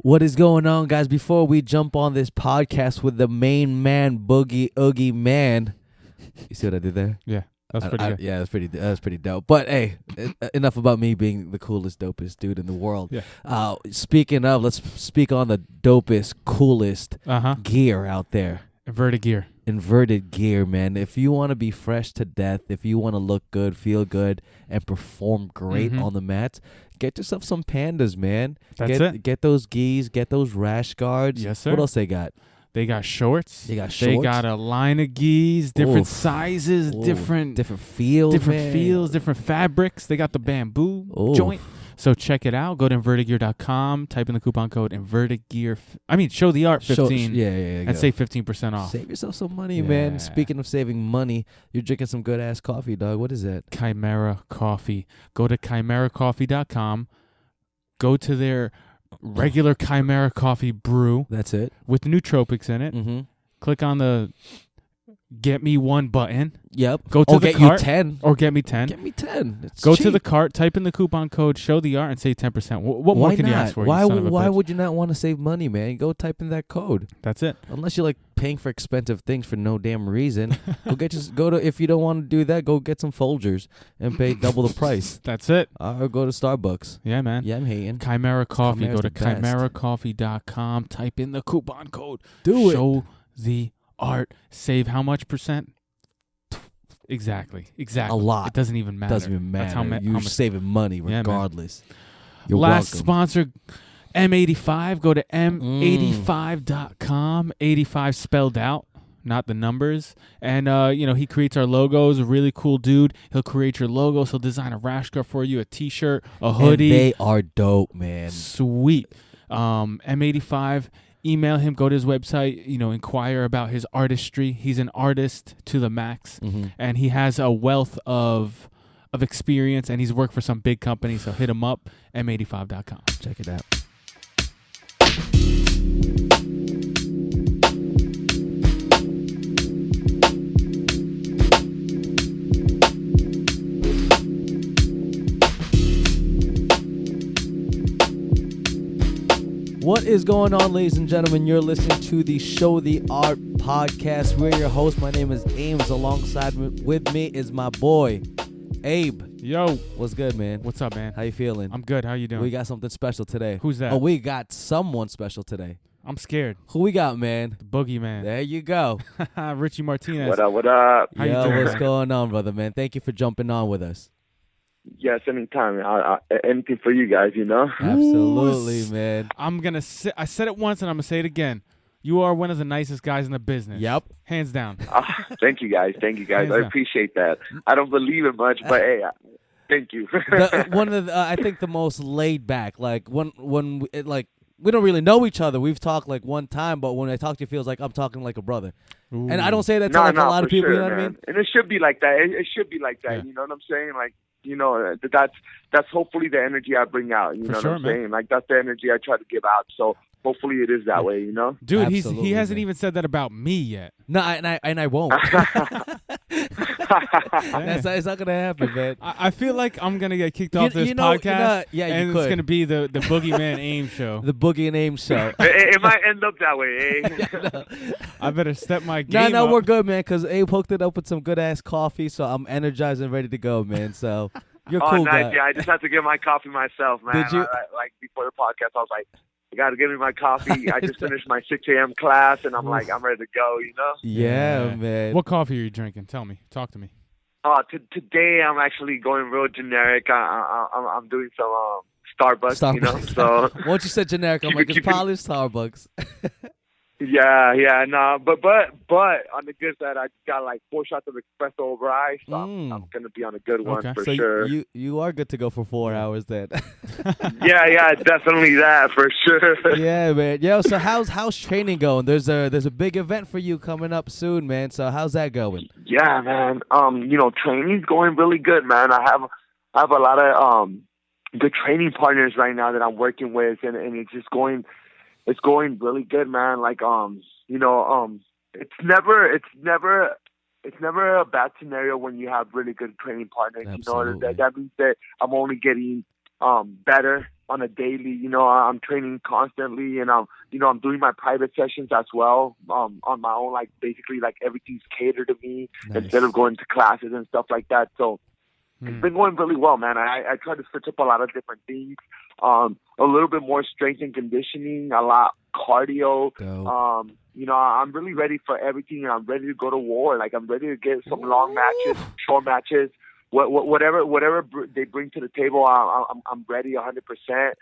What is going on, guys? Before we jump on this podcast with the main man, Boogeyman. You see what I did there? Yeah, that's pretty good. Yeah, that's pretty dope. But hey, enough about me being the coolest, dopest dude in the world. Yeah. Speaking of, let's speak on the dopest, coolest gear out there. Inverted gear, man. If you want to be fresh to death, if you want to look good, feel good, and perform great on the mats, get yourself some Pandas, man. Get those gis, get those rash guards. Yes, sir. What else they got? They got shorts. They got a line of gis, different sizes, different feels, different fabrics. They got the bamboo joint. So check it out. Go to invertedgear.com. Type in the coupon code invertedgear. Show the art 15. And save 15% off. Save yourself some money, man. Speaking of saving money, you're drinking some good ass coffee, dog. What is that? Chimera Coffee. Go to chimeracoffee.com. Go to their regular Chimera Coffee brew. That's it. With nootropics in it. Mm-hmm. Click on the Get Me One button. Yep. Go to the cart. You 10. Or get me 10. Get me 10. It's Go cheap. to the cart, type in the coupon code, show the art, and save 10%. What more can you ask for? Why would you not want to save money, man? Go type in that code. That's it. Unless you like paying for expensive things for no damn reason. If you don't want to do that, go get some Folgers and pay double the price. That's it. Or go to Starbucks. Yeah, man. Yeah, I'm hating. Chimera Coffee. Chimera's Go to the best. chimeracoffee.com. Type in the coupon code. Show the art. Save how much percent? Exactly. A lot. It doesn't even matter. That's how you're saving money regardless. You're Last welcome. Sponsor, M85. Go to M85.com. 85 spelled out, not the numbers. And, he creates our logos. A really cool dude. He'll create your logos. He'll design a rash guard for you, a T-shirt, a hoodie. And they are dope, man. Sweet. M85. Email him, go to his website, inquire about his artistry. He's an artist to the max, and he has a wealth of experience, and he's worked for some big companies, so hit him up, m85.com. Check it out. What is going on, ladies and gentlemen? You're listening to the Show the Art podcast. We're your host. My name is Ames. Alongside with me is my boy, Abe. Yo. What's good, man? What's up, man? How you feeling? I'm good. How you doing? We got something special today. Who's that? Oh, we got someone special today. I'm scared. Who we got, man? The Boogeyman. There you go. Richie Martinez. What up? How you doing? What's going on, brother, man? Thank you for jumping on with us. Yes, anytime. Anything for you guys, Absolutely, man. I said it once and I'm going to say it again. You are one of the nicest guys in the business. Yep. Hands down. Thank you, guys. I appreciate that. I don't believe it much, but hey, thank you. I think the most laid back, like we don't really know each other. We've talked like one time, but when I talk to you, it feels like I'm talking like a brother. Ooh. And I don't say that to a lot of people, sure, you know what I mean? And it should be like that. It should be like that. Yeah. You know what I'm saying? Like, that's hopefully the energy I bring out. You know what I'm saying? Like, that's the energy I try to give out. So hopefully it is that way, Dude, he hasn't even said that about me yet. No, and I won't. It's not gonna happen, man. I feel like I'm gonna get kicked off this podcast. And it's gonna be the Boogeyman Ames show. The Boogie and Ames show. It might end up that way, eh? I better step my game up. No, we're good, man. Because Abe hooked it up with some good ass coffee, so I'm energized and ready to go, man. So you're cool, nice. guy. Yeah, I just had to get my coffee myself, man. Did you? Like before the podcast, I was like, you got to give me my coffee. I just finished my 6 a.m. class, and I'm like, I'm ready to go, Yeah, man. What coffee are you drinking? Tell me. Talk to me. Today, I'm actually going real generic. I'm doing some Starbucks. So once you said generic, I'm like, it's probably Starbucks. Yeah, no, but on the good side, I got like 4 shots of espresso over ice, so I'm gonna be on a good one for sure. You are good to go for 4 hours then. yeah, definitely that for sure. Yeah, man. Yo, so how's training going? There's a big event for you coming up soon, man. So how's that going? Yeah, man. Training's going really good, man. I have a lot of good training partners right now that I'm working with, and it's just going. It's going really good, man. Like, it's never a bad scenario when you have really good training partners. Absolutely. That means that I'm only getting better on a daily. You know, I'm training constantly, and I'm doing my private sessions as well on my own. Like basically, like everything's catered to me instead of going to classes and stuff like that. So it's been going really well, man. I try to switch up a lot of different things. A little bit more strength and conditioning, a lot cardio. You know, I'm really ready for everything, and I'm ready to go to war. Like, I'm ready to get some long matches, short matches, whatever they bring to the table. I'm ready 100%.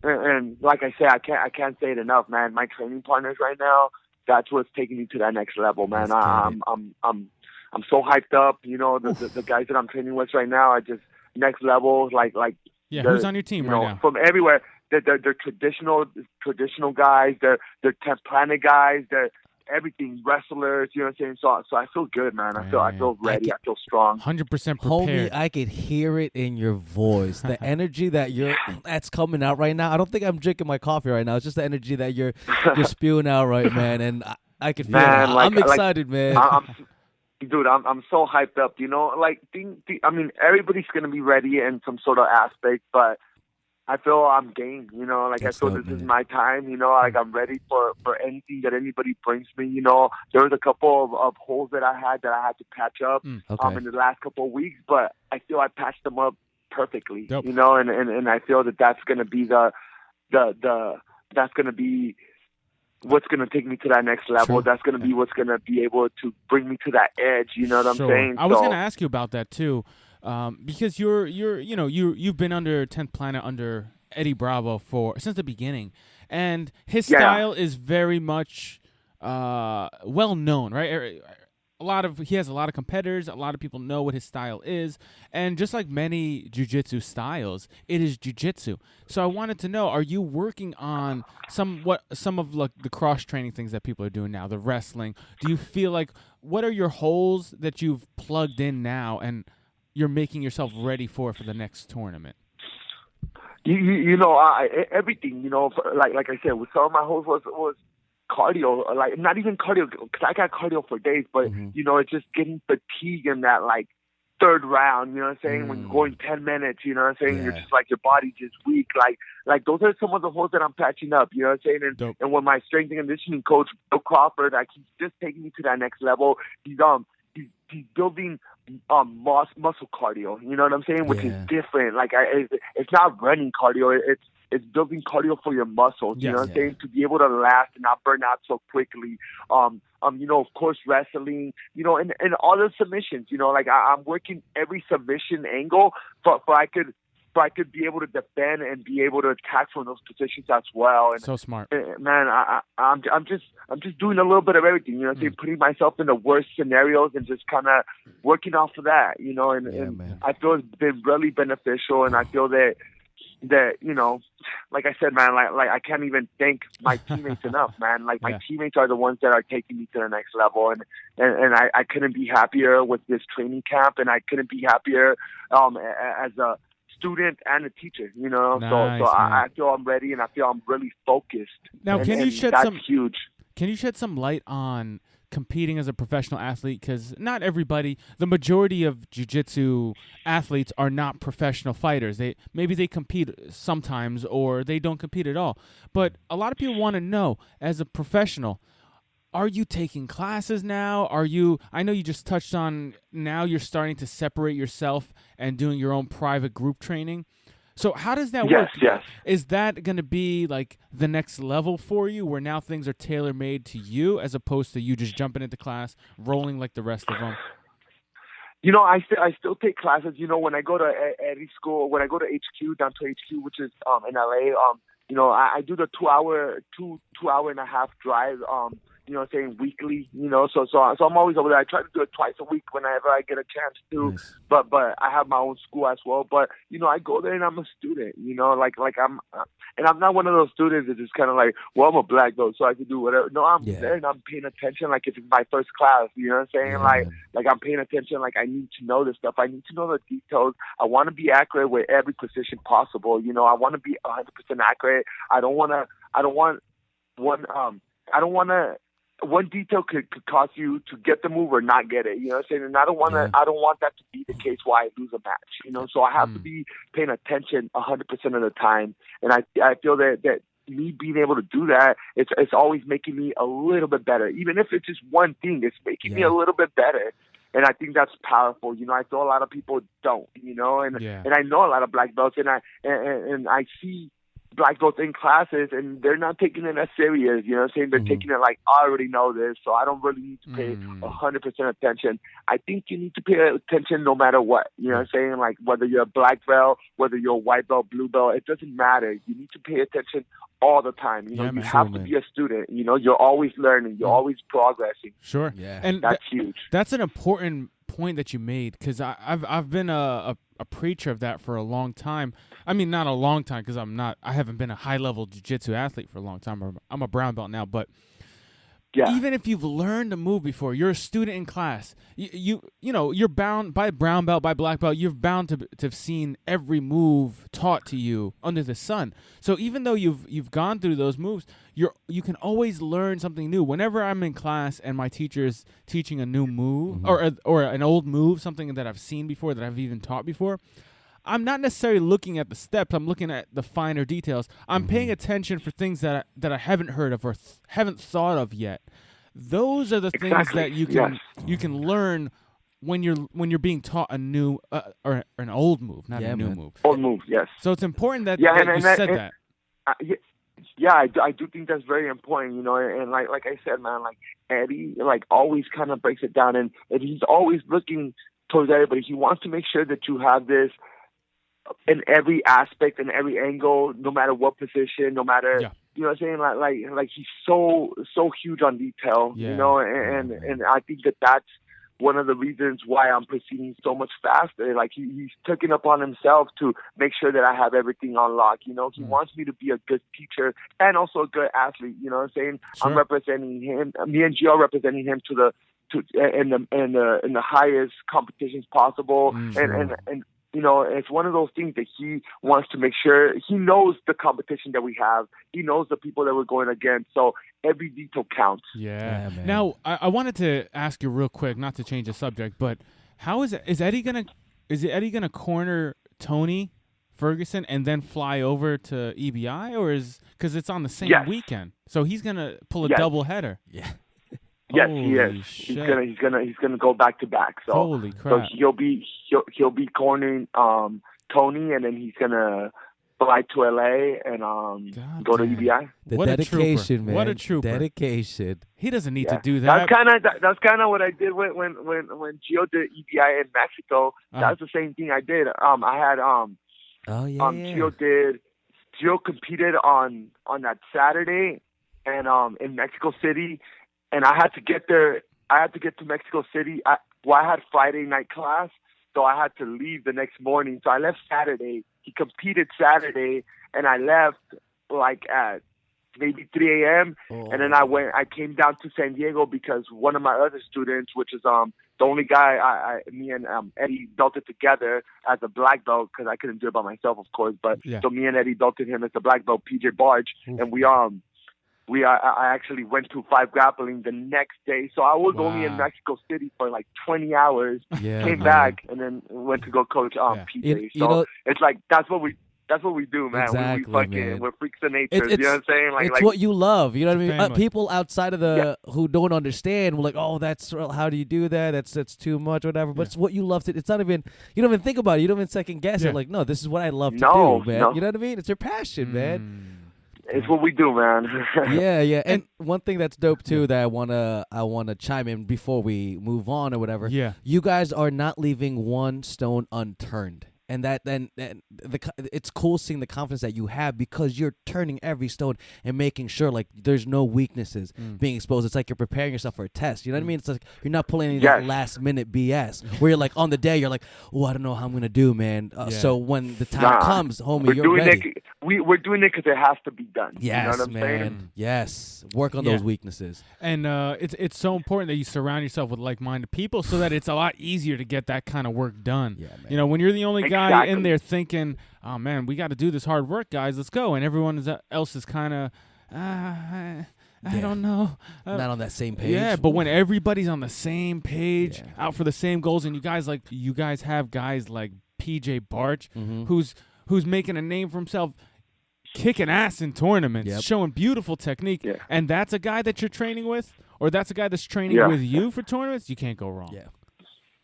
And like I said, I can't say it enough, man. My training partners right now, that's what's taking me to that next level, man. I'm so hyped up. You know, the guys that I'm training with right now are just next level. Like yeah, who's on your team right now? From everywhere. They're traditional guys. They're 10th Planet guys. They're everything, wrestlers. You know what I'm saying? So I feel good, man. I feel ready. I feel strong. 100% prepared. Homie, I could hear it in your voice. The energy that's coming out right now. I don't think I'm drinking my coffee right now. It's just the energy that you're spewing out right, man. And I can feel it. I'm excited, man. Dude, I'm so hyped up. You know, like I mean, everybody's gonna be ready in some sort of aspect, but I feel I'm game, you know, like I feel this is my time, you know, like I'm ready for anything that anybody brings me, you know. There was a couple of holes that I had to patch up in the last couple of weeks, but I feel I patched them up perfectly, you know, and I feel that's going to be that's going to be what's going to take me to that next level. That's going to be what's going to be able to bring me to that edge, you know what I'm saying? I was going to ask you about that too. Because you've been under 10th Planet under Eddie Bravo since the beginning, and his style is very much well known, right? He has a lot of competitors. A lot of people know what his style is, and just like many jiu-jitsu styles, it is jiu-jitsu. So I wanted to know: are you working on some of like the cross training things that people are doing now, the wrestling? Do you feel like what are your holes that you've plugged in now and you're making yourself ready for the next tournament? You know, everything, you know, like I said, with some of my holes was cardio, like not even cardio, because I got cardio for days, but, you know, it's just getting fatigued in that, like, third round, you know what I'm saying? When you're going 10 minutes, you know what I'm saying? You're just like, your body's just weak. Like those are some of the holes that I'm patching up, you know what I'm saying? And with my strength and conditioning coach, Bill Crawford, he's just taking me to that next level. He's building muscle cardio, you know what I'm saying, which is different. Like it's not running cardio, it's building cardio for your muscles, you know what I'm saying, to be able to last and not burn out so quickly. You know, of course, wrestling, you know, and all the submissions, you know, like I'm working every submission angle for I could be able to defend and be able to attack from those positions as well. And so smart, man. I'm just doing a little bit of everything. You know, putting myself in the worst scenarios and just kind of working off of that. You know, and I feel it's been really beneficial. And I feel that you know, like I said, man, like I can't even thank my teammates enough, man. Like my teammates are the ones that are taking me to the next level, and I couldn't be happier with this training camp, and I couldn't be happier as a student and a teacher, you know. Nice, so I feel I'm ready, and I feel I'm really focused. Now, Can you shed some light on competing as a professional athlete? Because not everybody, the majority of jiu-jitsu athletes are not professional fighters. Maybe they compete sometimes or they don't compete at all. But a lot of people want to know, as a professional, are you taking classes now? I know you just touched on now you're starting to separate yourself and doing your own private group training. So how does that work? Yes. Is that going to be like the next level for you, where now things are tailor-made to you as opposed to you just jumping into class, rolling like the rest of them? You know, I still take classes. You know, when I go to Eddie school, when I go to HQ, down to HQ, which is in LA, you know, I do the 2 hour and a half drive, you know, saying weekly, you know, so I'm always over there. I try to do it twice a week whenever I get a chance to, nice. but I have my own school as well. But, you know, I go there and I'm a student, you know, like I'm not one of those students that just kind of like, well, I'm a black belt, so I can do whatever. No, I'm there and I'm paying attention like if it's my first class, you know what I'm saying? Yeah. Like I'm paying attention, like I need to know this stuff. I need to know the details. I want to be accurate with every position possible. You know, I want to be 100% accurate. I don't want to one detail could cause you to get the move or not get it. You know what I'm saying? And I don't want that to be the case why I lose a match. So I have to be paying attention 100% of the time. And I feel that me being able to do that, it's always making me a little bit better. Even if it's just one thing, it's making me a little bit better. And I think that's powerful. I feel a lot of people don't, and I know a lot of black belts, and I see black belts in classes, and they're not taking it as serious. You know what I'm saying? They're taking it like, I already know this, so I don't really need to pay 100% attention. I think you need to pay attention no matter what. You know what I'm saying? Like, whether you're a black belt, whether you're a white belt, blue belt, it doesn't matter. You need to pay attention all the time. You have to be a student. You're always learning. You're always progressing. Sure. Yeah. And that's huge. That's an important point that you made, because I've been a preacher of that for a long time. I mean, not a long time, because I haven't been a high level jiu-jitsu athlete for a long time. I'm a brown belt now, but even if you've learned a move before, you're a student in class. You're bound by brown belt, by black belt. You're bound to have seen every move taught to you under the sun. So even though you've gone through those moves, you can always learn something new. Whenever I'm in class and my teacher is teaching a new move or an old move, something that I've seen before, that I've even taught before, I'm not necessarily looking at the steps. I'm looking at the finer details. I'm paying attention for things that I haven't heard of or haven't thought of yet. Those are the things that you can learn when you're being taught a new or an old move, not a new move. Old move, yes. So it's important that you said that. I do think that's very important, and like I said, man, like Eddie, like always kind of breaks it down, and he's always looking towards everybody. He wants to make sure that you have this in every aspect, in every angle, no matter what position, no matter, you know what I'm saying? Like he's so huge on detail, and I think that's one of the reasons why I'm proceeding so much faster. Like he's taken upon himself to make sure that I have everything on lock. He wants me to be a good teacher and also a good athlete. You know what I'm saying? Sure. I'm representing him. Me and Gio are representing him in the highest competitions possible, and it's one of those things that he wants to make sure he knows the competition that we have. He knows the people that we're going against. So every detail counts. Yeah. Now, I wanted to ask you real quick, not to change the subject, but how is Eddie gonna corner Tony Ferguson and then fly over to EBI, or because it's on the same weekend, so he's gonna pull a double header? Yeah. Yes, he is. He's gonna go back to back. So, holy crap! So he'll be cornering Tony, and then he's gonna fly to LA and go to EBI. The dedication, man. What a trooper! Dedication. He doesn't need to do that. That's kind of what I did when Gio did EBI in Mexico. That's the same thing I did. I had Gio competed on that Saturday, and in Mexico City. And I had to get there. I had to get to Mexico City. I had Friday night class, so I had to leave the next morning. So I left Saturday. He competed Saturday, and I left like at maybe 3 a.m. And then I came down to San Diego because one of my other students, which is the only guy me and Eddie belted together as a black belt, because I couldn't do it by myself, of course. But so me and Eddie belted him as a black belt, PJ Barge, and I actually went to 5 Grappling the next day. So I was only in Mexico City for like 20 hours, came back, and then went to go coach PJ. It's like, that's what we do, man. Exactly, we're freaks of nature. You know what I'm saying? It's what you love. You know what I mean? People outside of who don't understand will like, oh, how do you do that? That's too much, whatever. But it's what you love to. It's not even. You don't even think about it. You don't even second guess it. Like, no, this is what I love to do, man. No. You know what I mean? It's your passion, man. It's what we do, man. Yeah. And one thing that's dope too that I wanna chime in before we move on or whatever. Yeah. You guys are not leaving one stone unturned. And it's cool seeing the confidence that you have, because you're turning every stone and making sure like there's no weaknesses being exposed. It's like you're preparing yourself for a test. You know what I mean? It's like you're not pulling any of that last minute BS where you're like on the day you're like, oh, I don't know how I'm gonna do, man. So when the time comes, homie, you're ready. We're doing it because it has to be done. Yes, you know what I'm man. saying? Yes, work on those weaknesses. And it's so important that you surround yourself with like-minded people, so that it's a lot easier to get that kind of work done. Yeah, man. You know, when you're the only guy in there thinking, oh man, we got to do this hard work, guys, let's go, and everyone else is kind of I don't know. Not on that same page. Yeah, but when everybody's on the same page, out for the same goals, and you guys have guys like PJ Barch, who's making a name for himself, kicking ass in tournaments, showing beautiful technique, and that's a guy that you're training with, or that's a guy that's training with you for tournaments, you can't go wrong. Yeah.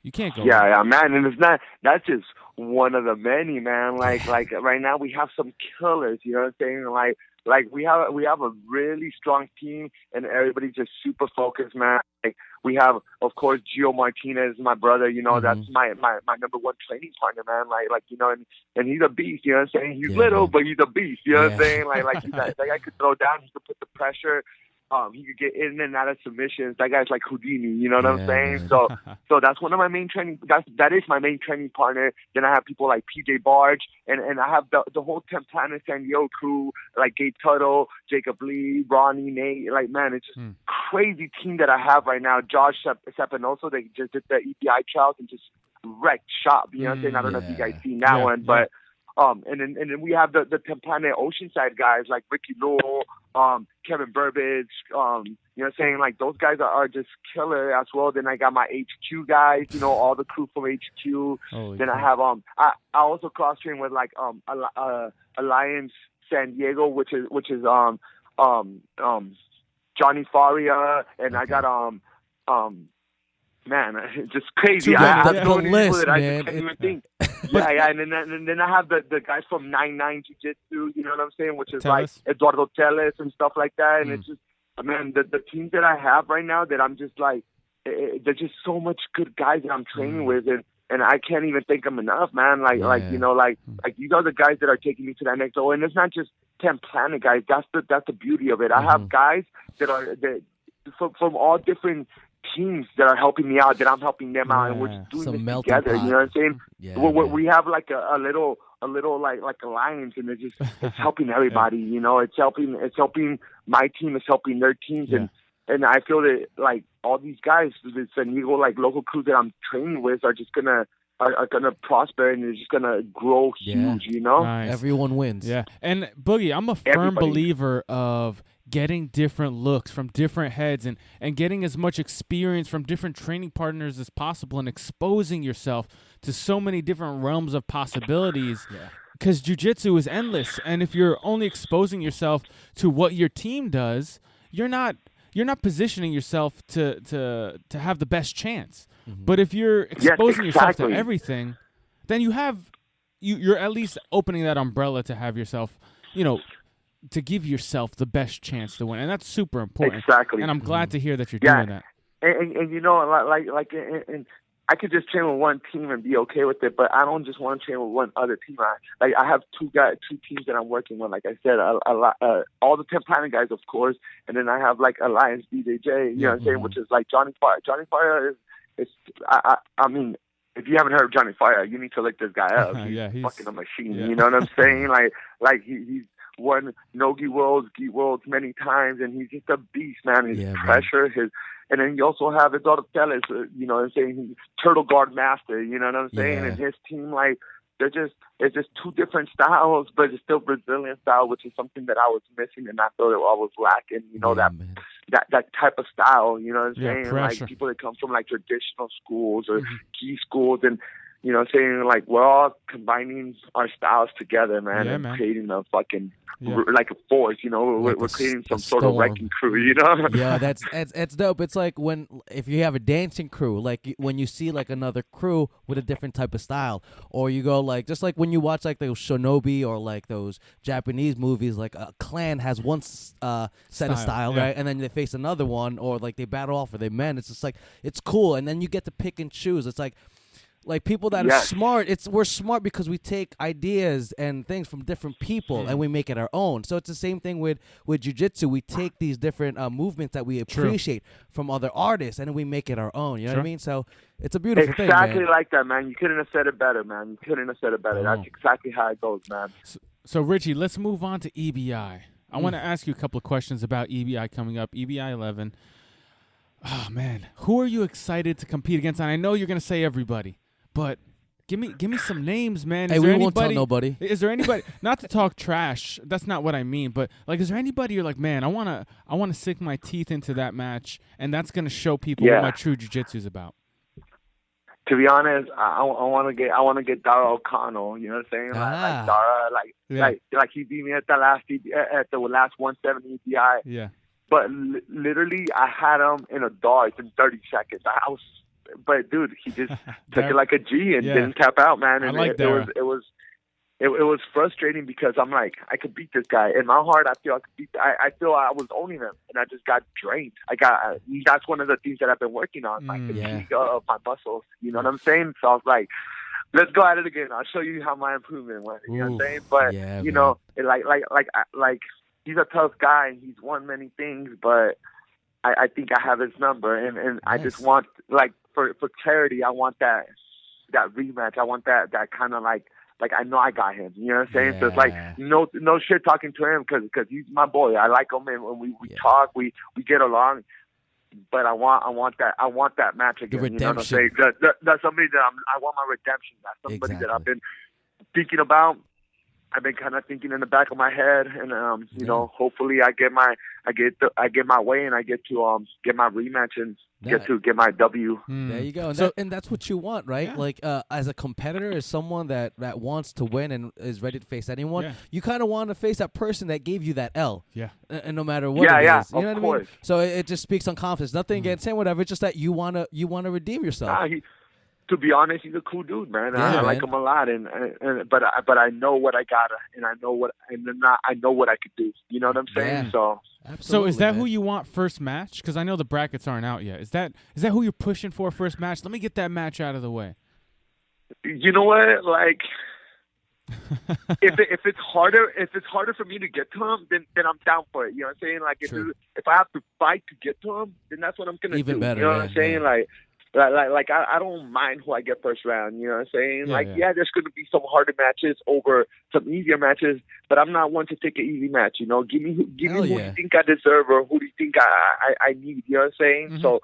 You can't go wrong. Yeah, man, and that's just one of the many, man. Like right now we have some killers, you know what I'm saying? Like we have a really strong team, and everybody's just super focused, man. Like we have, of course, Gio Martinez, my brother. You know, that's my number one training partner, man. Like you know, and he's a beast. You know what I'm saying? He's little, but he's a beast. You know what I'm saying? Like he's that guy could throw down. He could put the pressure. He could get in and out of submissions. That guy's like Houdini, you know what I'm saying? So that's one of my main training. That is my main training partner. Then I have people like PJ Barge, and I have the whole Temp Planet San Diego crew, like Gabe Tuttle, Jacob Lee, Ronnie, Nate. Like, man, it's just crazy team that I have right now. Josh Sepinoso, they just did the EPI trials and just wrecked shop. You know what I'm saying? I don't know if you guys seen that one, but. And then we have the Temp Planet Oceanside guys like Ricky Lowell, Kevin Burbage, you know what I'm saying? Like those guys are just killer as well. Then I got my HQ guys, you know, all the crew from HQ. Then I have I also cross train with like Alliance San Diego, which is Johnny Faria, and I got man, it's just crazy. I have so many people that I just can't even think. And then I have the guys from 9-9 Jiu-Jitsu, you know what I'm saying, which is like Eduardo Teles and stuff like that. And it's just, man, the teams that I have right now that I'm just like, there's just so much good guys that I'm training with, and I can't even thank them enough, man. Like you know, like these are the guys that are taking me to that next level. And it's not just Temp Planet guys. That's the beauty of it. I have guys that are from all different teams that are helping me out, that I'm helping them out, and we're just doing this together. You know what I'm saying? We have like a little like alliance, and it's helping everybody. You know, it's helping my team, it's helping their teams, and I feel that like all these guys, the San Diego like local crews that I'm training with, are just gonna prosper, and they're just gonna grow huge. You know, everyone wins. Yeah, and Boogie, I'm a firm believer of getting different looks from different heads and getting as much experience from different training partners as possible, and exposing yourself to so many different realms of possibilities, because jiu-jitsu is endless. And if you're only exposing yourself to what your team does, you're not positioning yourself to have the best chance. But if you're exposing yourself to everything, then you're at least opening that umbrella to have yourself, you know, to give yourself the best chance to win, and that's super important. Exactly. And I'm glad to hear that you're doing that. And you know, like I could just train with one team and be okay with it, but I don't just want to train with one other team. I have two teams that I'm working with. Like I said, all the Temp Planet guys, of course, and then I have like Alliance BJJ, you know what I'm saying, which is like Johnny Fire. Johnny Fire is I mean, if you haven't heard of Johnny Fire, you need to look this guy up. He's fucking a machine. You know what I'm saying? Like he's won Nogi Worlds, Gi Worlds many times, and he's just a beast, man. His pressure, and then you also have Eduardo Teles, you know what I'm saying? He's Turtle Guard Master, you know what I'm saying? And his team, like, it's just two different styles, but it's still Brazilian style, which is something that I was missing, and I thought that I was lacking, you know, that type of style, you know what I'm saying? Pressure. Like people that come from like traditional schools or gi schools, and you know, saying like we're all combining our styles together, man, and creating a fucking like a force. You know, we're creating some sort of wrecking crew. You know, that's dope. It's like if you have a dancing crew, like when you see like another crew with a different type of style, or you go like just like when you watch like those shinobi or like those Japanese movies, like a clan has one set of style, right, and then they face another one, or like they battle off or they men. It's just like it's cool, and then you get to pick and choose. It's like people that are smart, we're smart because we take ideas and things from different people and we make it our own. So it's the same thing with jiu-jitsu. We take these different movements that we appreciate from other artists, and then we make it our own. You know what I mean? So it's a beautiful thing, man. Exactly like that, man. You couldn't have said it better, man. You couldn't have said it better. That's exactly how it goes, man. So Richie, let's move on to EBI. I want to ask you a couple of questions about EBI coming up, EBI 11. Oh, man. Who are you excited to compete against? And I know you're going to say everybody. But Give me some names, man. Hey, we won't tell nobody. Is there anybody? Not to talk trash. That's not what I mean. But like, is there anybody you're like, man, I wanna sink my teeth into that match, and that's gonna show people what my true jiu-jitsu is about. To be honest, I want to get Dara O'Connell. You know what I'm saying? Like Dara, like he beat me at the last 170 EBI. Yeah. But literally, I had him in a dart in 30 seconds. But dude, he just took it like a G and didn't tap out, man. And it was frustrating because I'm like, I could beat this guy. In my heart, I feel I could beat. I feel I was owning him, and I just got drained. That's one of the things that I've been working on, my fatigue of my muscles. You know what I'm saying? So I was like, let's go at it again. I'll show you how my improvement went. You know what I'm saying? But you know, like he's a tough guy. And he's won many things, but I think I have his number, and I just want, like, for clarity, I want that rematch. I want that kind of like I know I got him. You know what I'm saying? So it's like no shit talking to him because he's my boy. I like him, and when we talk, we get along. But I want that match again. The redemption. You know what I'm saying? That's somebody that I want my redemption. That's somebody that I've been thinking about. I've been kind of thinking in the back of my head, and you know, hopefully I get my way, and I get to get my rematch and get my W. There you go. And that's what you want, right? Yeah. Like as a competitor, as someone that wants to win and is ready to face anyone, you kind of want to face that person that gave you that L. Yeah. And no matter what it is, you know what I mean? So it just speaks on confidence. Nothing against him, whatever. It's just that you wanna redeem yourself. To be honest, he's a cool dude, man. I like him a lot, but I know what I gotta, and I know what I could do. You know what I'm saying? Yeah. So, absolutely, is that who you want first match? Because I know the brackets aren't out yet. Is that who you're pushing for first match? Let me get that match out of the way. You know what? Like, if it's harder for me to get to him, then I'm down for it. You know what I'm saying? Like, if I have to fight to get to him, then that's what I'm gonna do. Even better. You know what I'm saying? Like I don't mind who I get first round. You know what I'm saying? There's going to be some harder matches over some easier matches, but I'm not one to take an easy match. You know, give me who you think I deserve, or who do you think I need. You know what I'm saying? Mm-hmm. So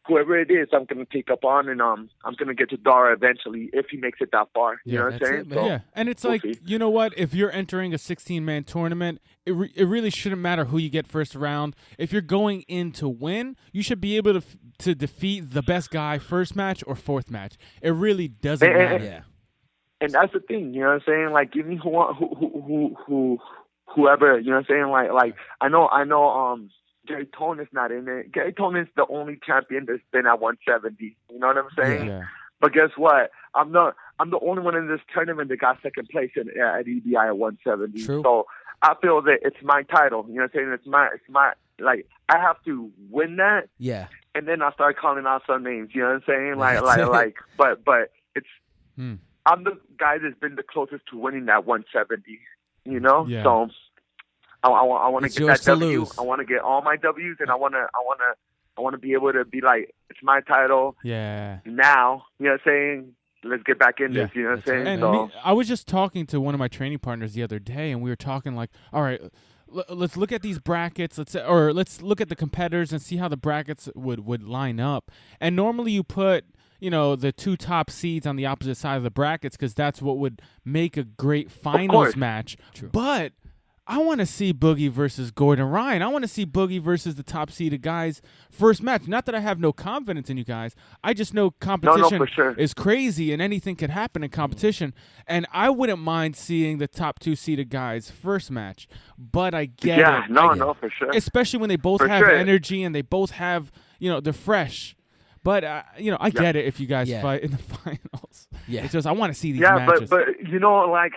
whoever it is, I'm going to take up on, and I'm going to get to Dara eventually if he makes it that far. You know what I'm saying? So, and it's like, you know what? If you're entering a 16-man tournament, it really shouldn't matter who you get first round. If you're going in to win, you should be able to defeat the best guy first match or fourth match. It really doesn't matter. And that's the thing, you know what I'm saying? Like, give me whoever, you know what I'm saying? Like I know Gary Tone is not in it. Gary Tone is the only champion that's been at 170. You know what I'm saying? Yeah. But guess what? I'm the only one in this tournament that got second place at EBI at 170. True. So I feel that it's my title. You know what I'm saying? It's my like, I have to win that. Yeah. And then I start calling out some names. You know what I'm saying? But it's I'm the guy that's been the closest to winning that 170. You know? Yeah. So I want to get that W. Lose. I want to get all my W's, and I want to be able to be like, it's my title. Yeah. Now, you know what I'm saying? Let's get back in this. You know what I'm saying? And I was just talking to one of my training partners the other day, and we were talking like, all right, let's look at these brackets. Let's look at the competitors and see how the brackets would line up. And normally you put, you know, the two top seeds on the opposite side of the brackets because that's what would make a great finals match. True. But I want to see Boogie versus Gordon Ryan. I want to see Boogie versus the top-seeded guys first match. Not that I have no confidence in you guys. I just know competition is crazy and anything could happen in competition. And I wouldn't mind seeing the top two-seeded guys first match. But I get it. Yeah, no, for sure. Especially when they both have energy and they both have, you know, they're fresh. But, you know, I get it if you guys fight in the finals. Yeah. It's just I want to see these matches. Yeah, but you know, like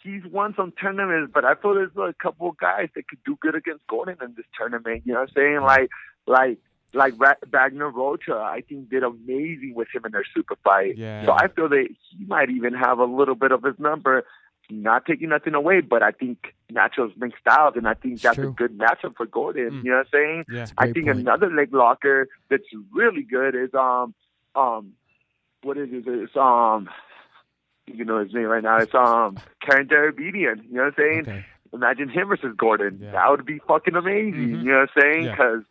he's won some tournaments, but I feel there's a couple of guys that could do good against Gordon in this tournament. You know what I'm saying? Like Wagner Rocha, I think did amazing with him in their super fight. Yeah. So I feel that he might even have a little bit of his number. Not taking nothing away, but I think Nacho's mixed styles, and I think that's a good matchup for Gordon. You know what I'm saying? Yeah, I think another leg locker that's really good is what is it? It's you know his name right now. It's Karen Darabedian. You know what I'm saying? Okay. Imagine him versus Gordon. Yeah. That would be fucking amazing. You know what I'm saying? Because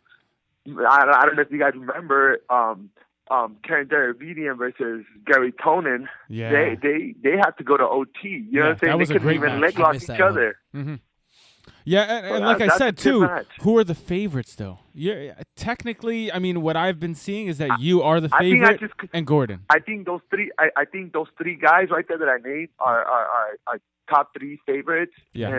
I don't know if you guys remember Karen Derevedian versus Gary Tonin, yeah. they had to go to OT. You know what I'm saying? That was they a couldn't great even match. leg lock each other. Mm-hmm. Yeah, and like I said too, who are the favorites though? Yeah, technically, I mean, what I've been seeing is that you are the favorite, and Gordon. I think those three. I think those three guys right there that I named are top three favorites. Yeah.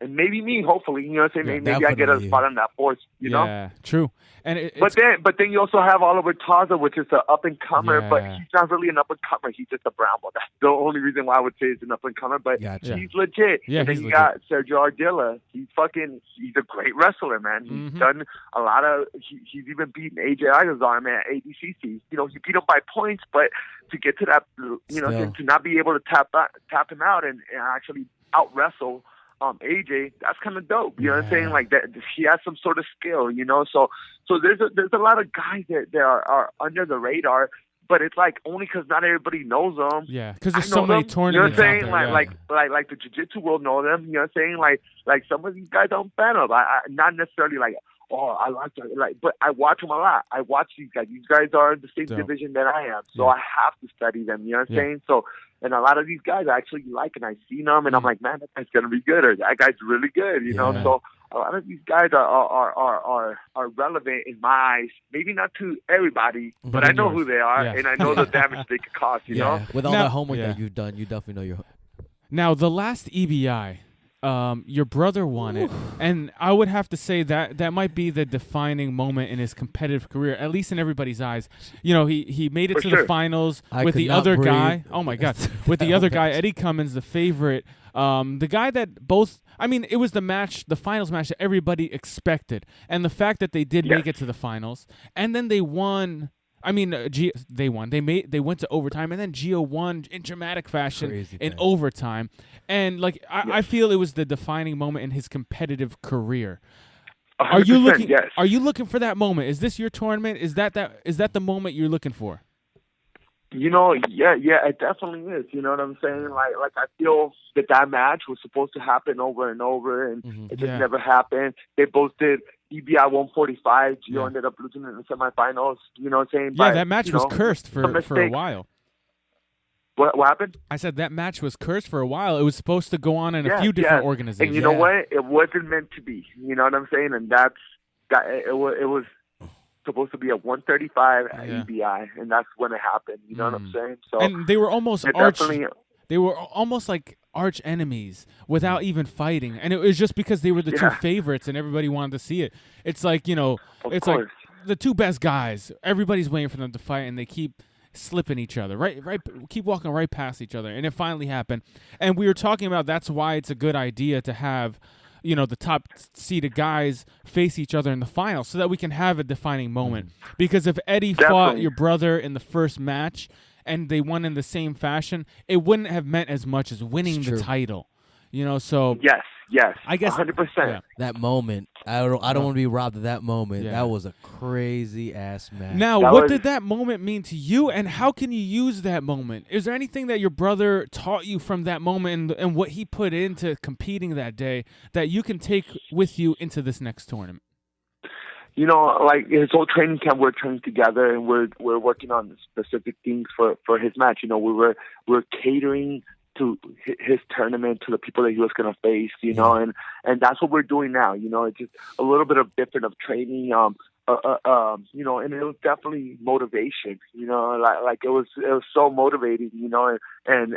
And maybe me. Hopefully, you know what I'm saying. Maybe I get a spot on that fourth. You know. Yeah, true. And but then you also have Oliver Taza, which is an up and comer, but he's not really an up and comer. He's just a brown belt. That's the only reason why I would say he's an up and comer. But he's legit. Yeah, and then you got Sergio Ardilla. He's a great wrestler, man. He's done a lot of. He's even beaten AJ Agazar, man, at ADCC. You know, he beat him by points, but to get to that, you know, to not be able to tap him out and actually out wrestle AJ, that's kind of dope. You know what I'm saying? Like that, he has some sort of skill. You know, so there's a lot of guys that are under the radar. But it's like only because not everybody knows them. Yeah, because there's so many tournaments. You know what I'm saying? Like the jiu-jitsu world know them. You know what I'm saying? Like some of these guys I'm a fan of. I not necessarily like, oh, I like them. But I watch them a lot. I watch these guys. These guys are in the same division that I am, so I have to study them. You know what I'm saying? So, and a lot of these guys I actually like, and I see them, and I'm like, man, that guy's gonna be good, or that guy's really good. You know, so. A lot of these guys are relevant in my eyes. Maybe not to everybody, but I know who they are, and I know the damage they could cause. You know, with all the homework that you've done, you definitely know your. Now the last EBI, your brother won it, and I would have to say that might be the defining moment in his competitive career, at least in everybody's eyes. You know, he made it to the finals with the other guy. Oh my God, with the other guy, Eddie Cummins, the favorite. The guy that both. I mean, it was the finals match that everybody expected. And the fact that they did make it to the finals, and then they won. I mean, they won. They went to overtime, and then Gio won in dramatic fashion in overtime. And like I feel it was the defining moment in his competitive career. Are you looking? Are you looking for that moment? Is this your tournament? Is that the moment you're looking for? You know, yeah, it definitely is. You know what I'm saying? Like I feel that match was supposed to happen over and over, and it just never happened. They both did EBI 145. Gio ended up losing in the semifinals. You know what I'm saying? Yeah, that match was cursed for a while. What happened? I said that match was cursed for a while. It was supposed to go on in a few different organizations. And you know what? It wasn't meant to be. You know what I'm saying? And it was supposed to be a 135 at EBI, and that's when it happened. You know what I'm saying? So, and they were almost like arch enemies without even fighting, and it was just because they were the two favorites, and everybody wanted to see it. It's like, you know, like the two best guys. Everybody's waiting for them to fight, and they keep slipping each other, right, keep walking right past each other, and it finally happened. And we were talking about that's why it's a good idea to have, you know, the top seeded guys face each other in the final so that we can have a defining moment. Because if Eddie fought your brother in the first match and they won in the same fashion, it wouldn't have meant as much as winning the title. You know, so yes, I guess 100%. That moment, I don't want to be robbed of that moment. That was a crazy ass match. Now, what did that moment mean to you, and how can you use that moment? Is there anything that your brother taught you from that moment and what he put into competing that day that you can take with you into this next tournament? You know, like his whole training camp, we're training together, and we're working on specific things for his match. You know, we're catering to his tournament, to the people that he was going to face, you know, and that's what we're doing now. You know, it's just a little bit of different of training, you know, and it was definitely motivation, you know, like it was so motivating, you know, and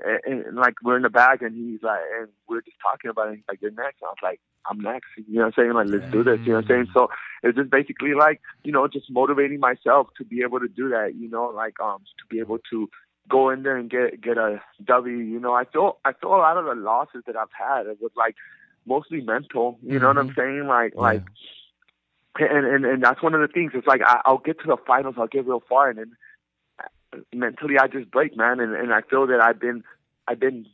like we're in the bag, and he's like, and we're just talking about it, he's like, you're next. And I was like, I'm next, you know what I'm saying? Like, let's do this, you know what I'm saying? So it's just basically like, you know, just motivating myself to be able to do that, you know, like, to be able to go in there and get a W. You know, I feel a lot of the losses that I've had, it was like mostly mental, you know what I'm saying? Like, and that's one of the things. It's like I'll get to the finals, I'll get real far, and then mentally I just break, man. And I feel that I've been,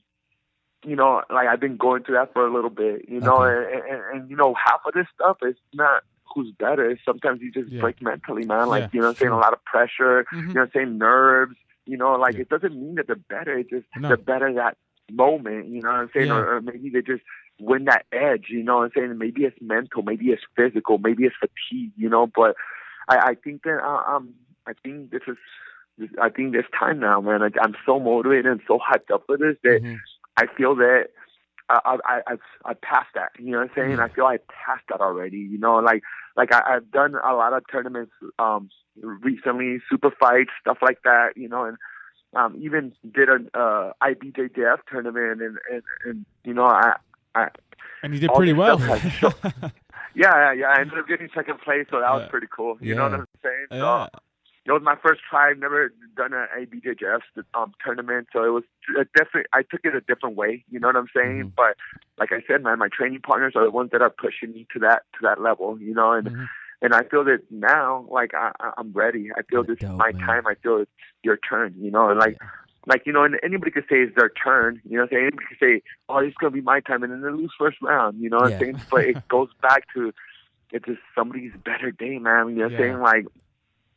you know, like I've been going through that for a little bit, you know, and you know, half of this stuff is not who's better. Sometimes you just break mentally, man. Like, you know what I'm saying? A lot of pressure, you know what I'm saying? Nerves. You know, like it doesn't mean that they're better. It's just they're better that moment, you know what I'm saying? Or maybe they just win that edge, you know what I'm saying? Maybe it's mental, maybe it's physical, maybe it's fatigue, you know. But I think that I think this is I think this time now, man, I'm so motivated and so hyped up for this that I feel that I passed that. You know what I'm saying? I feel I passed that already. You know, like I've done a lot of tournaments recently, super fights, stuff like that. You know, and even did an IBJJF tournament, and you know, I and you did pretty well. Yeah. I ended up getting second place, so that was pretty cool. You know what I'm saying? So, it was my first try. I've never done an ABJJF tournament, so it was definitely. I took it a different way. You know what I'm saying? But like I said, man, my training partners are the ones that are pushing me to that level. You know, and I feel that now, like I'm ready. I feel this is my time. I feel it's your turn. You know, and like you know, and anybody could say it's their turn. You know what I'm saying? Anybody could say, oh, it's gonna be my time, and then they lose first round. You know what I'm saying? But it goes back to it's just somebody's better day, man. You know what I'm saying? Like,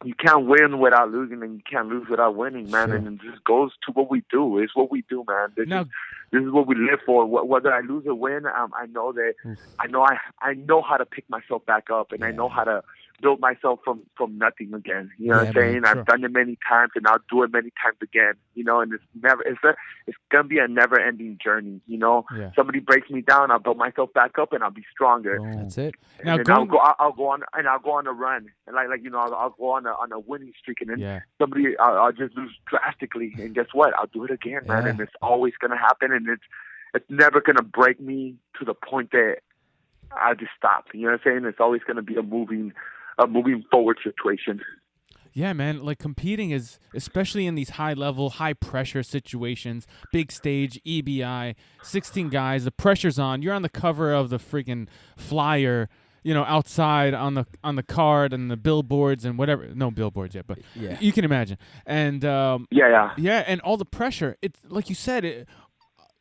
you can't win without losing, and you can't lose without winning, man. Sure. And it just goes to what we do. It's what we do, man. This is what we live for. Whether I lose or win, I know that I know how to pick myself back up, and I know how to build myself from nothing again. You know what I'm saying? Sure. I've done it many times, and I'll do it many times again. You know, and it's gonna be a never-ending journey. You know, somebody breaks me down, I'll build myself back up, and I'll be stronger. Oh. That's it. And then I'll go on a run, and like you know, I'll go on a winning streak, and then I'll just lose drastically, and guess what? I'll do it again, man. And it's always gonna happen, and it's never gonna break me to the point that I just stop. You know what I'm saying? It's always gonna be a moving forward situation. Yeah, man, like competing is, especially in these high-level, high-pressure situations, big stage, EBI, 16 guys, the pressure's on. You're on the cover of the freaking flyer, you know, outside on the card and the billboards and whatever. No billboards yet, but you can imagine. And and all the pressure. It's like you said,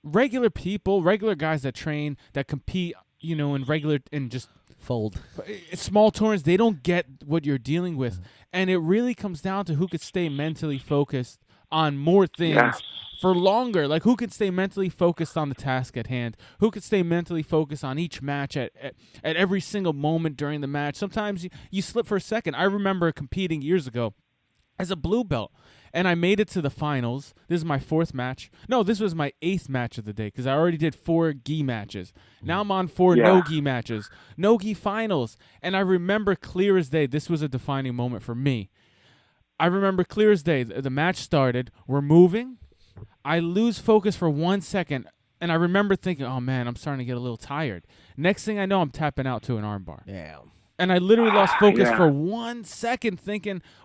regular people, regular guys that train, that compete, you know, in just fold small tournaments, they don't get what you're dealing with. And it really comes down to who could stay mentally focused on more things for longer. Like, who could stay mentally focused on the task at hand, who could stay mentally focused on each match at every single moment during the match. Sometimes you slip for a second. I remember competing years ago as a blue belt, and I made it to the finals. This is my 4th match. No, this was my 8th match of the day, because I already did 4 gi matches. Now I'm on 4 no-gi matches, no-gi finals. And I remember clear as day, this was a defining moment for me. I remember clear as day, the match started, we're moving, I lose focus for 1 second, and I remember thinking, oh man, I'm starting to get a little tired. Next thing I know, I'm tapping out to an armbar. Yeah. And I literally lost focus for 1 second,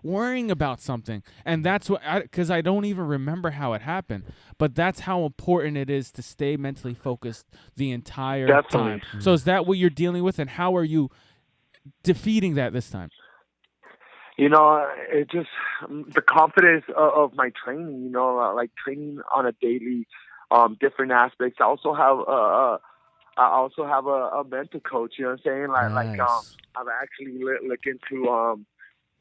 worrying about something. And that's because I don't even remember how it happened. But that's how important it is to stay mentally focused the entire time. So is that what you're dealing with, and how are you defeating that this time? You know, it just the confidence of my training. You know, like training on a daily, different aspects. I also have a mental coach. You know what I'm saying? Like I've actually looked into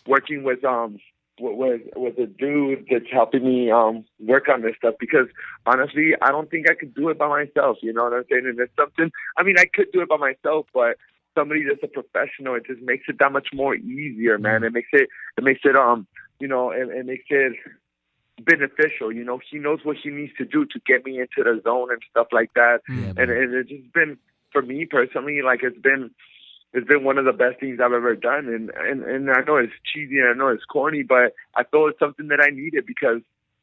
working with a dude that's helping me work on this stuff, because honestly, I don't think I could do it by myself. You know what I'm saying? And it's something. I mean, I could do it by myself, but somebody that's a professional, it just makes it that much more easier, man. It makes it you know, it makes it beneficial. You know, he knows what he needs to do to get me into the zone and stuff like that. And it's just been, for me personally, like it's been one of the best things I've ever done. And I know it's cheesy and I know it's corny, but I feel it's something that I needed, because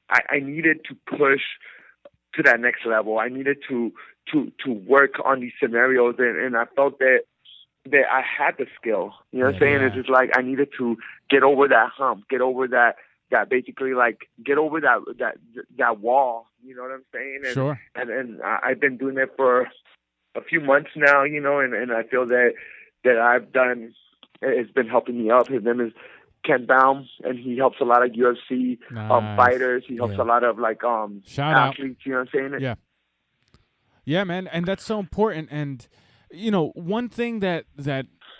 I needed to push to that next level. I needed to work on these scenarios, and I felt that I had the skill. You know what I'm saying? It's just like I needed to get over that hump, get over that basically, like, get over that wall. You know what I'm saying? And, sure. And I've been doing it for a few months now, you know, and I feel that I've done, it's been helping me up. His name is Ken Baum, and he helps a lot of UFC fighters. He helps a lot of like athletes. Out. You know what I'm saying? Yeah, man, and that's so important. And you know, one thing that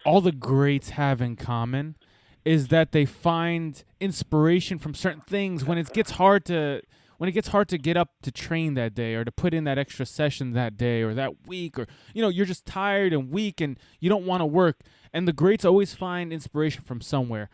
all the greats have in common is that they find inspiration from certain things when it gets hard to get up to train that day, or to put in that extra session that day or that week, or you know, you're just tired and weak and you don't want to work. And the greats always find inspiration from somewhere.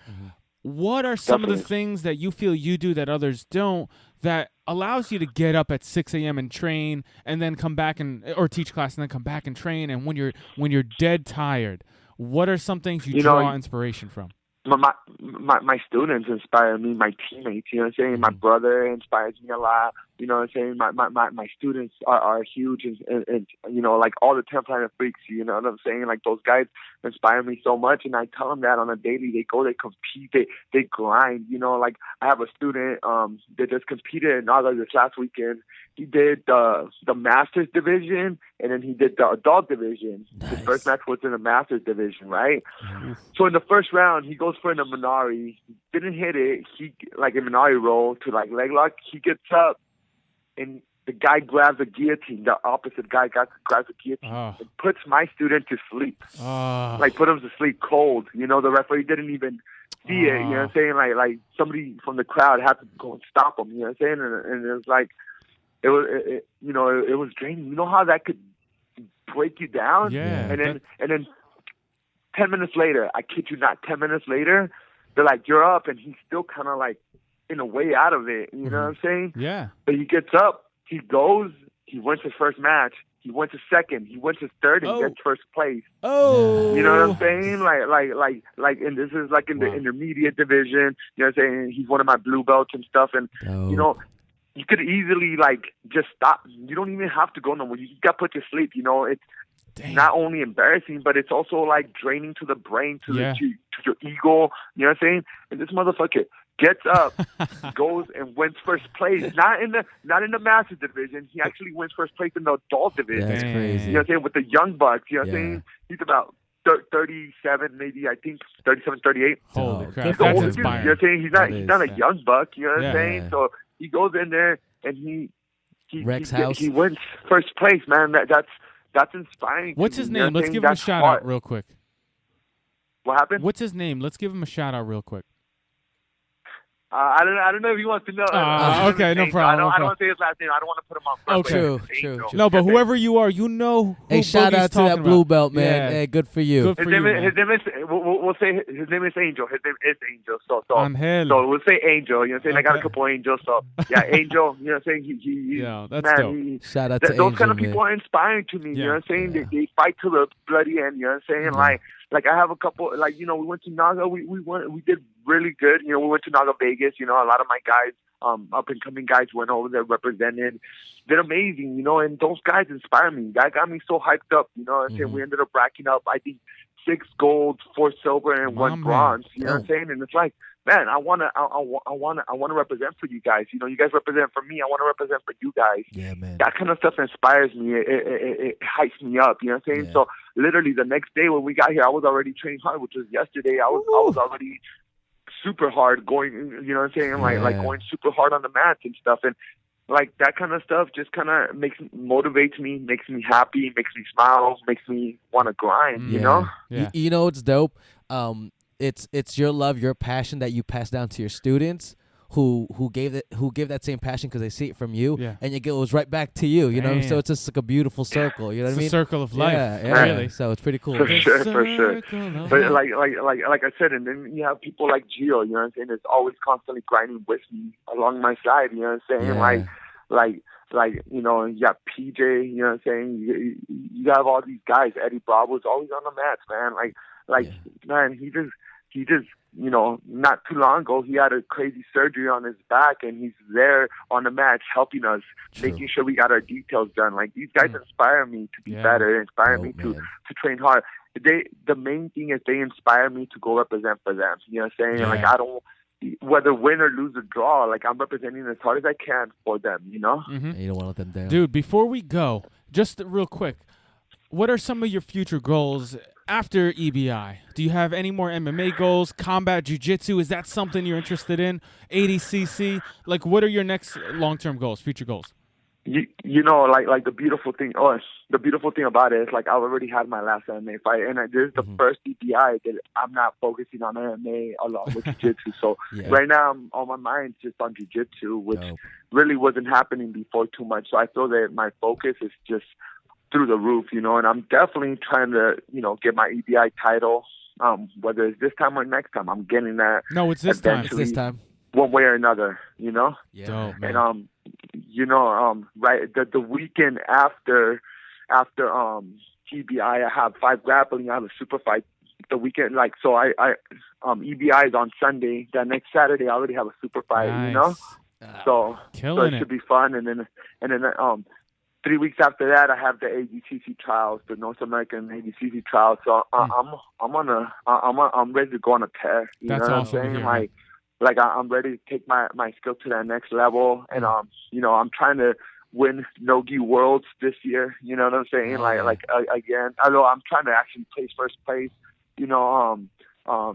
What are some of the things that you feel you do that others don't that allows you to get up at 6 a.m. and train and then come back or teach class and then come back and train? And when you're dead tired, what are some things you draw inspiration from? My students inspire me, my teammates, you know what I'm saying? My brother inspires me a lot, you know what I'm saying? My students are huge and you know, like all the 10 Planet Freaks, you know what I'm saying? Like those guys inspire me so much, and I tell them that on a daily. They go, they compete, they grind, you know. Like I have a student that just competed in August this last weekend. He did the Masters division, and then he did the adult division. Nice. His first match was in the Masters division, right? So in the first round, he goes for an Minari. He didn't hit it. He like a Minari roll to like leg lock. He gets up, and the guy grabs a guillotine. The opposite guy grabs a guillotine and puts my student to sleep. Like put him to sleep cold. You know, the referee didn't even see it. You know what I'm saying? Like somebody from the crowd had to go and stop him. You know what I'm saying? And it was like, it was draining. You know how that could break you down? Yeah. And then 10 minutes later, I kid you not, 10 minutes later, they're like, you're up, and he's still kind of like in a way out of it. You know what I'm saying? Yeah. But he gets up, he goes, he wins his first match, he wins his second, he wins his third, and gets first place. Oh. You know what I'm saying? Like, and this is like in the intermediate division. You know what I'm saying? He's one of my blue belts and stuff, and you know, you could easily like just stop. You don't even have to go no more. You just got put to sleep. You know, it's not only embarrassing, but it's also like draining to the brain, to your ego. You know what I'm saying? And this motherfucker gets up, goes and wins first place. Not in the Masters division. He actually wins first place in the adult division. That's crazy. You know what I'm saying? With the young bucks. You know what I'm saying? He's about 37, maybe, I think 37, 38. Holy crap! He's That's older, inspiring. you know what I'm saying? He's not a young buck. You know what I'm saying? Yeah. So he goes in there and he wins first place, man. That's inspiring. What's his name? Let's give him a shout out real quick. What happened? What's his name? Let's give him a shout out real quick. I don't know if he wants to know. Okay, no problem. I don't want to say his last name. I don't want to put him on front. True. No, but whoever you are, you know who Hey, shout out to that blue belt, man. Yeah. Hey, good for you. His name is we'll say his name is Angel. His name is Angel. So we'll say Angel. You know what I'm saying? Okay. I got a couple angels. So yeah, Angel. You know what I'm saying? That's dope. Shout out to those Angel, kind of people are inspiring to me. You know what I'm saying? They fight to the bloody end. You know what I'm saying? Like I have a couple. Like, you know, we went to Naga. We did really good. You know, we went to Naga Vegas. You know, a lot of my guys, up and coming guys, went over there, represented. They're amazing. You know, and those guys inspire me. That got me so hyped up. You know what I'm saying? We ended up racking up, I think, 6 gold, 4 silver, and 1 bronze. You know what I'm saying? And it's like, man, I wanna represent for you guys. You know, you guys represent for me. I want to represent for you guys. Yeah, man. That kind of stuff inspires me. It hypes me up. You know what I'm saying? Yeah. So literally the next day when we got here, I was already training hard, which was yesterday. I was already super hard going. You know what I'm saying? Like going super hard on the mats and stuff. And like that kind of stuff just kind of motivates me, makes me happy, makes me smile, makes me want to grind. You know? Yeah. You know what's dope? It's your love, your passion that you pass down to your students who give that same passion because they see it from you, and it goes right back to you. You know, so it's just like a beautiful circle. You know what I mean? It's a circle of life. Yeah, really. So it's pretty cool. For sure. But like I said, and then you have people like Gio. You know what I'm saying? It's always constantly grinding with me along my side. You know what I'm saying? Yeah. Like, you know, you got PJ, you know what I'm saying? You have all these guys. Eddie Bravo.We always on the mats, man. Man, he just, you know, not too long ago, he had a crazy surgery on his back, and he's there on the match helping us, making sure we got our details done. Like, these guys inspire me to be better, inspire me to train hard. The main thing is they inspire me to go represent for them. You know what I'm saying? Like, I don't, whether win or lose or draw, like, I'm representing as hard as I can for them, you know? Mm-hmm. You don't want to let them down. Dude, before we go, just real quick, what are some of your future goals after EBI? Do you have any more MMA goals? Combat Jiu-Jitsu, is that something you're interested in? 80cc? Like, what are your next long-term goals, future goals? You know, like the beautiful thing about it is, like, I've already had my last MMA fight, and this is the first EBI that I'm not focusing on MMA along with Jiu-Jitsu. So right now, all my mind's just on Jiu-Jitsu, which really wasn't happening before too much. So I feel that my focus is just through the roof, you know, and I'm definitely trying to, you know, get my EBI title. whether it's this time or next time, I'm getting that. No, it's this time. It's this time. One way or another, you know? Yeah. Dope, man. And, you know, right, the weekend after TBI, I have 5 grappling. I have a super fight the weekend. Like, so EBI is on Sunday. That next Saturday, I already have a super fight, Nice. you know? So Killing it should be fun. And then 3 weeks after that, I have the ADCC trials, the North American ADCC trials. So I'm ready to go on a tear. You That's know what awesome I'm saying? to hear, Like I'm ready to take my skill to that next level. And you know, I'm trying to win Nogi Worlds this year. You know what I'm saying? Like again, although I'm trying to actually place first place. You know, I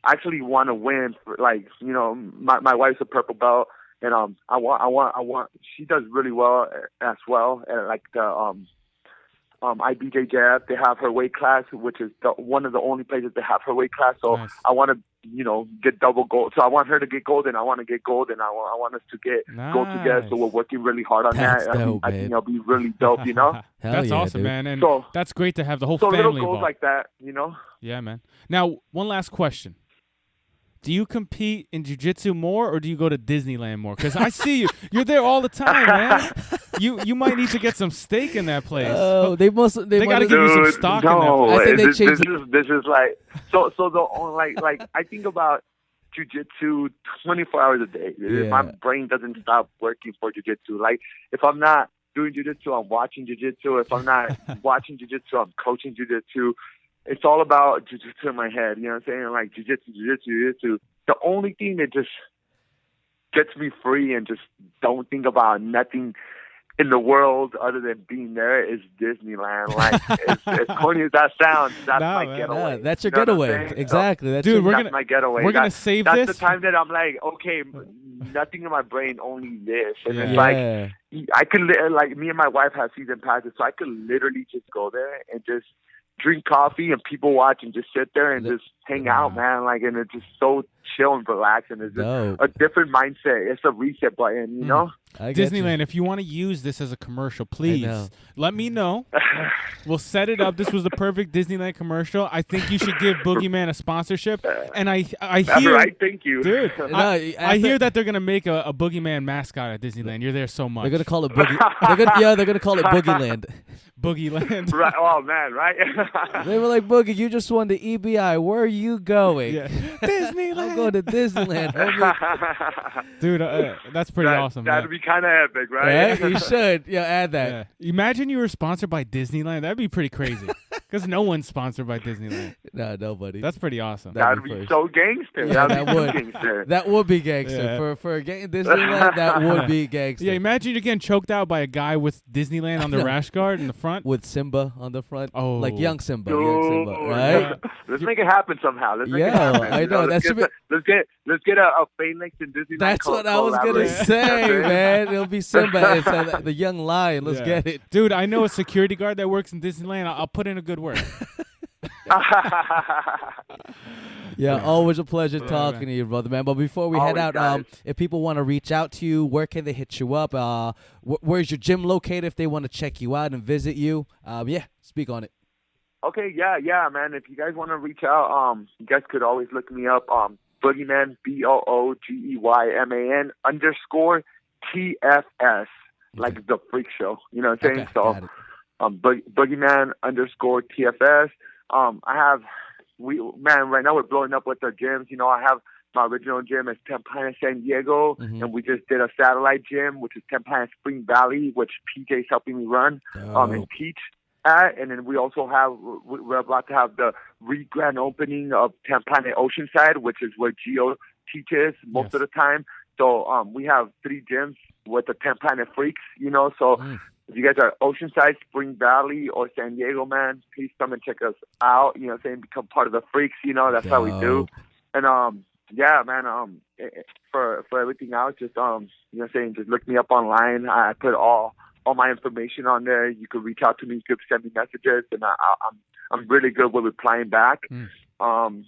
actually want to win. Like, you know, my wife's a purple belt. And I want. She does really well as well. And like the IBJJF, they have her weight class, which is one of the only places they have her weight class. So nice. I want to, you know, get double gold. So I want her to get gold, and I want to get gold, and I want us to get gold together. So we're working really hard on that. Dope, I think it'll be really dope, you know. That's awesome, dude. man, and so, that's great to have the whole so family little goals involved. Like that, you know. Yeah, man. Now, one last question. Do you compete in jiu-jitsu more, or do you go to Disneyland more? Because I see you. You're there all the time, man. You might need to get some steak in that place. Oh, they got to give you some stock in that place. I think they changed this is like so like I think about jiu-jitsu 24 hours a day. Yeah. My brain doesn't stop working for jiu-jitsu. Like if I'm not doing jiu-jitsu, I'm watching jiu-jitsu. If I'm not watching jiu-jitsu, I'm coaching jiu-jitsu. It's all about jiu-jitsu in my head, you know what I'm saying? Like jiu-jitsu. The only thing that just gets me free and just don't think about nothing in the world other than being there is Disneyland. Like as corny as that sounds, that's my getaway. No, that's your getaway. Exactly. So, that's that's my getaway. We're gonna save that's this. That's the time that I'm like, okay, nothing in my brain, only this. And it's like I could like me and my wife have season passes, so I could literally just go there and just drink coffee and people watch and just sit there and just hang out, man. Like, and it's just so chill and relaxed, and it's just a different mindset. It's a reset button, you know? Disneyland, if you want to use this as a commercial, please let me know. We'll set it up. This was the perfect Disneyland commercial. I think you should give Boogeyman a sponsorship. And I hear, right, thank you, dude. I hear that they're gonna make a Boogeyman mascot at Disneyland. You're there so much. They're gonna call it Boogie. They're gonna call it Boogeyland. Boogeyland. Right. Oh man, right. They were like, Boogie, you just won the EBI. Where are you going? Yeah. Disneyland. I'm going to Disneyland. Dude, that's pretty awesome. That'd be kind of epic, right? Yeah, you should. Yeah, add that. Yeah. Imagine you were sponsored by Disneyland. That'd be pretty crazy. Because no one's sponsored by Disneyland. No, nobody. That's pretty awesome. That'd be so gangster. Yeah, that would. Gangster. That would be gangster. Yeah. For a gang Disneyland, that would be gangster. Yeah, imagine you're getting choked out by a guy with Disneyland on the rash guard in the front. With Simba on the front. Oh. Like young Simba, right? Let's make it happen somehow. Let's make it Yeah, happen. I know. Let's get a Phoenix in Disneyland. That's what I was going to say, man. It'll be Simba. It's the young lion. Let's get it. Dude, I know a security guard that works in Disneyland. I'll put in a good word. Yeah, always a pleasure talking to you, brother, man. But before we head out, if people want to reach out to you, where can they hit you up? Where's your gym located if they want to check you out and visit you? Speak on it. Okay, yeah, man. If you guys want to reach out, you guys could always look me up. Boogeyman, BOOGEYMAN _TFS, like the freak show. You know what I'm saying? So, Boogeyman _TFS. Right now we're blowing up with our gyms. You know, I have my original gym is Tempana, San Diego, and we just did a satellite gym, which is Tempana Spring Valley, which PJ's helping me run and teach at. And then we also have, we're about to have the grand opening of Tempana Oceanside, which is where Gio teaches most of the time. So we have 3 gyms with the Tempana Freaks, you know, so if you guys are Oceanside, Spring Valley, or San Diego, man, please come and check us out. You know what I'm saying? Become part of the Freaks, you know, that's how we do. And, for everything else, just, you know what I'm saying, just look me up online. I put all my information on there. You can reach out to me. You could send me messages, and I'm really good with replying back. And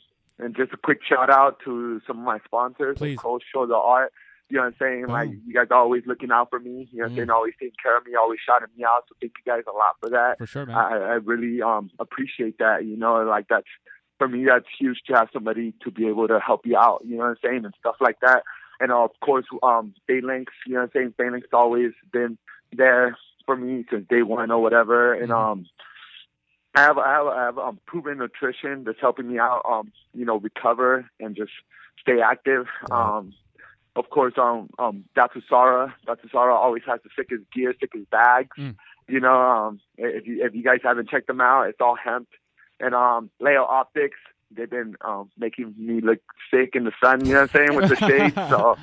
just a quick shout out to some of my sponsors, Coach Show the Art. You know what I'm saying? Like, you guys are always looking out for me. You know what I'm saying? Always taking care of me, always shouting me out. So thank you guys a lot for that. For sure, man. I really appreciate that. You know, like that's for me, that's huge to have somebody to be able to help you out, you know what I'm saying, and stuff like that. And of course, Phalanx, you know what I'm saying, Phalanx always been there for me since day one or whatever. And I have proven nutrition that's helping me out, you know, recover and just stay active. Of course, Dr. Sara always has the sickest gear, sickest bags. You know, if you guys haven't checked them out, it's all hemp. And Leo Optics, they've been making me look sick in the sun, you know what I'm saying, with the shades. So,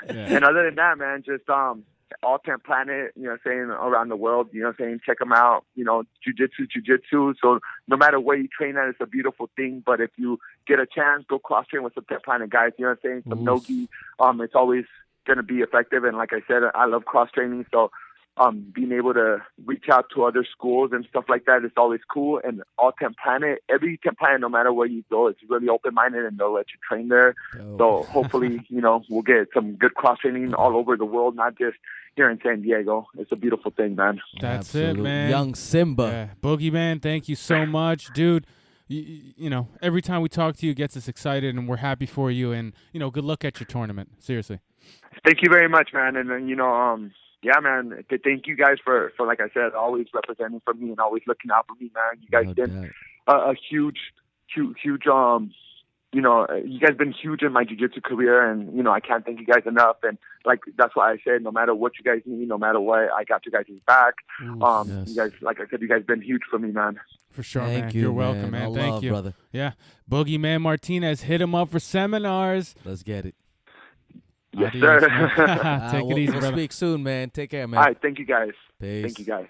and other than that, man, just All Camp Planet, you know what I'm saying, around the world, you know what I'm saying, check them out. You know, Jiu-Jitsu. So no matter where you train at, it's a beautiful thing. But if you get a chance, go cross-train with some Camp Planet guys, you know what I'm saying, some no-gi. It's always going to be effective. And like I said, I love cross-training. So being able to reach out to other schools and stuff like that is always cool. And All Camp Planet, every Camp Planet, no matter where you go, it's really open-minded and they'll let you train there. So hopefully, you know, we'll get some good cross-training all over the world, not just here in San Diego. It's a beautiful thing, man. That's it, man. Young Simba. Yeah. Boogeyman, thank you so much, dude. You know, every time we talk to you, it gets us excited, and we're happy for you. And, you know, good luck at your tournament. Seriously. Thank you very much, man. And then, you know, yeah, man, thank you guys for, like I said, always representing for me and always looking out for me, man. You guys been a huge, you know, you guys been huge in my jiu-jitsu career, and, you know, I can't thank you guys enough. And, like, that's why I said, no matter what you guys need, no matter what, I got you guys' back. You guys, like I said, you guys been huge for me, man. For sure, man. You're welcome, man. Thank you. Brother. Yeah. Boogeyman Martinez, hit him up for seminars. Let's get it. Yes, sir. Take it easy, brother. We'll speak soon, man. Take care, man. All right. Thank you, guys. Peace. Thank you, guys.